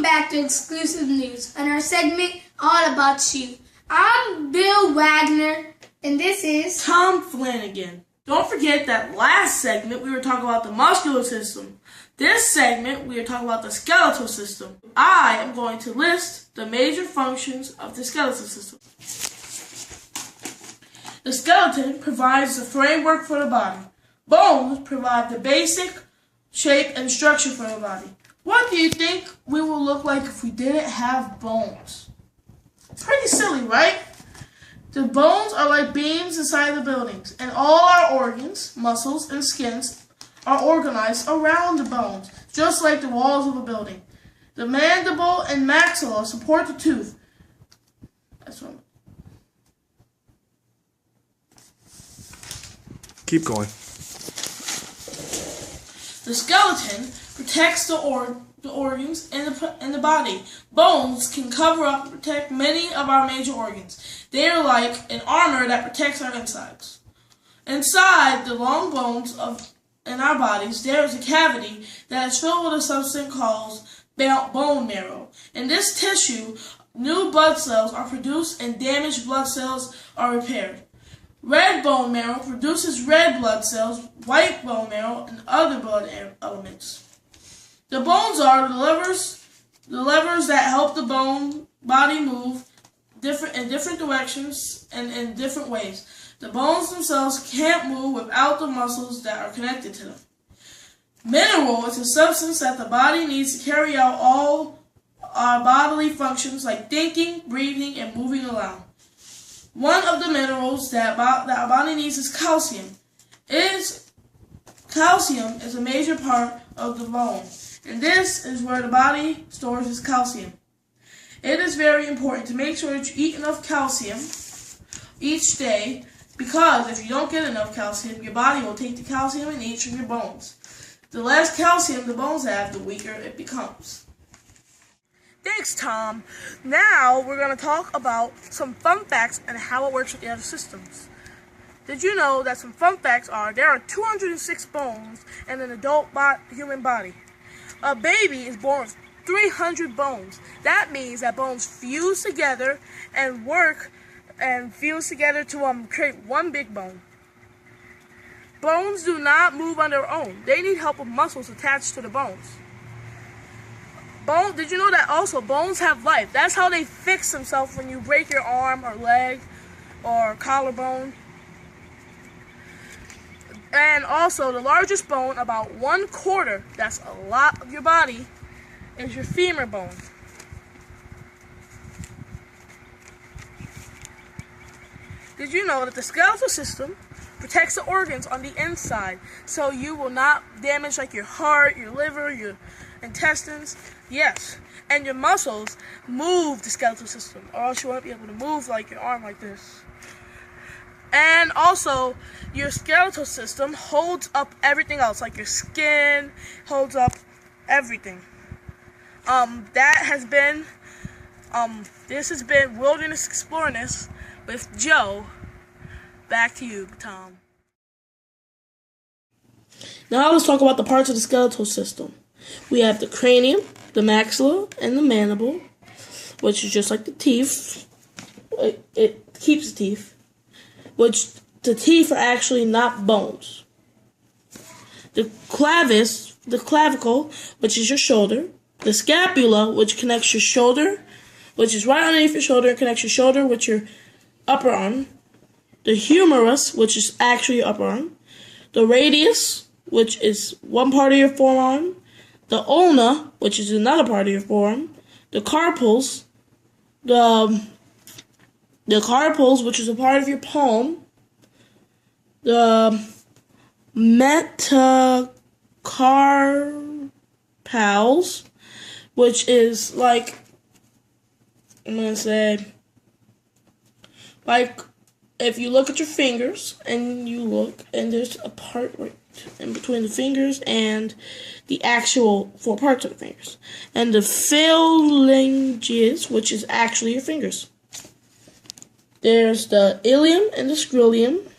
back to Exclusive News and our segment All About You. I'm Bill Wagner and this is Tom Flanagan. Don't forget that last segment we were talking about the muscular system. This segment we are talking about the skeletal system. I am going to list the major functions of the skeletal system. The skeleton provides the framework for the body. Bones provide the basic shape and structure for the body. What do you think we will look like if we didn't have bones? Pretty silly, right? The bones are like beams inside the buildings, and all our organs, muscles, and skins are organized around the bones, just like the walls of a building. The mandible and maxilla support the tooth. That's what Keep going. The skeleton protects the organs in the body. Bones can cover up and protect many of our major organs. They are like an armor that protects our insides. Inside the long bones in our bodies, there is a cavity that is filled with a substance called bone marrow. In this tissue, new blood cells are produced and damaged blood cells are repaired. Red bone marrow produces red blood cells, white bone marrow, and other blood elements. The bones are the levers that help the body move in different directions and in different ways. The bones themselves can't move without the muscles that are connected to them. Mineral is a substance that the body needs to carry out all our bodily functions like thinking, breathing, and moving around. One of the minerals that our body needs is calcium. Calcium is a major part of the bone, and this is where the body stores its calcium. It is very important to make sure that you eat enough calcium each day, because if you don't get enough calcium, your body will take the calcium and eat from your bones. The less calcium the bones have, the weaker it becomes. Thanks, Tom. Now we're going to talk about some fun facts and how it works with the other systems. Did you know that some fun facts are there are 206 bones in an adult human body? A baby is born with 300 bones. That means that bones fuse together and fuse together to create one big bone. Bones do not move on their own. They need help with muscles attached to the bones. Did you know that also bones have life? That's how they fix themselves when you break your arm or leg or collarbone. And also the largest bone, about 1/4, that's a lot of your body, is your femur bone. Did you know that the skeletal system protects the organs on the inside, so you will not damage like your heart, your liver, your intestines? Yes. And your muscles move the skeletal system, or else you won't be able to move like your arm like this. And also, your skeletal system holds up everything else, like your skin holds up everything. This has been Wilderness Exploreness with Joe. Back to you, Tom. Now let's talk about the parts of the skeletal system. We have the cranium, the maxilla, and the mandible, which is just like the teeth. It keeps the teeth, which the teeth are actually not bones. The clavicle, which is your shoulder. The scapula, which connects your shoulder, which is right underneath your shoulder and connects your shoulder with your upper arm. The humerus, which is actually your upper arm. The radius, which is one part of your forearm. The ulna, which is another part of your forearm. The carpals, which is a part of your palm. The metacarpals, which is like, I'm going to say, like, if you look at your fingers and there's a part right in between the fingers and the actual 4 parts of the fingers. And the phalanges, which is actually your fingers. There's the ilium and the scrollum,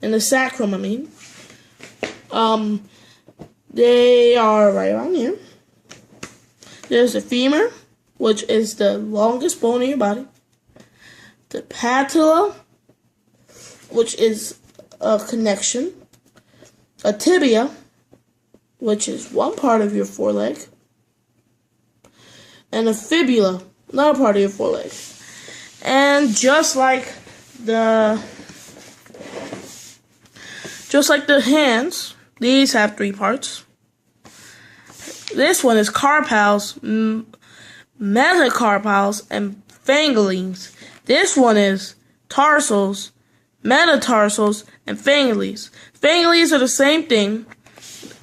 and the sacrum, They are right around here. There's the femur, which is the longest bone in your body. The patella, which is a connection. A tibia, which is one part of your foreleg. And a fibula, another part of your foreleg. And just like the hands, these have 3 parts. This one is carpals, metacarpals, and fangines. This one is tarsals, metatarsals, and fangines. Fangines are the same thing.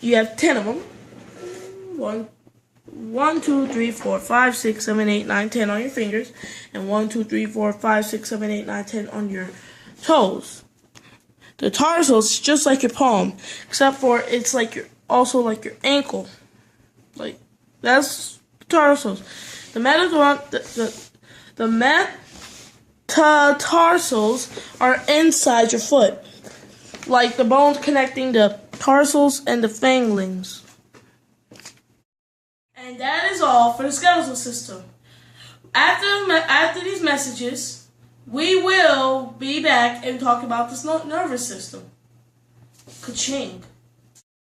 You have 10 of them. 1, 2, 3, 4, 5, 6, 7, 8, 9, 10 on your fingers, and 1, 2, 3, 4, 5, 6, 7, 8, 9, 10 on your toes. The tarsals is just like your palm, except for it's like also like your ankle. Like that's the tarsals. The metatarsals are inside your foot, like the bones connecting the tarsals and the fangines. And that is all for the skeletal system. After these messages, we will be back and talk about the nervous system. Ka-ching.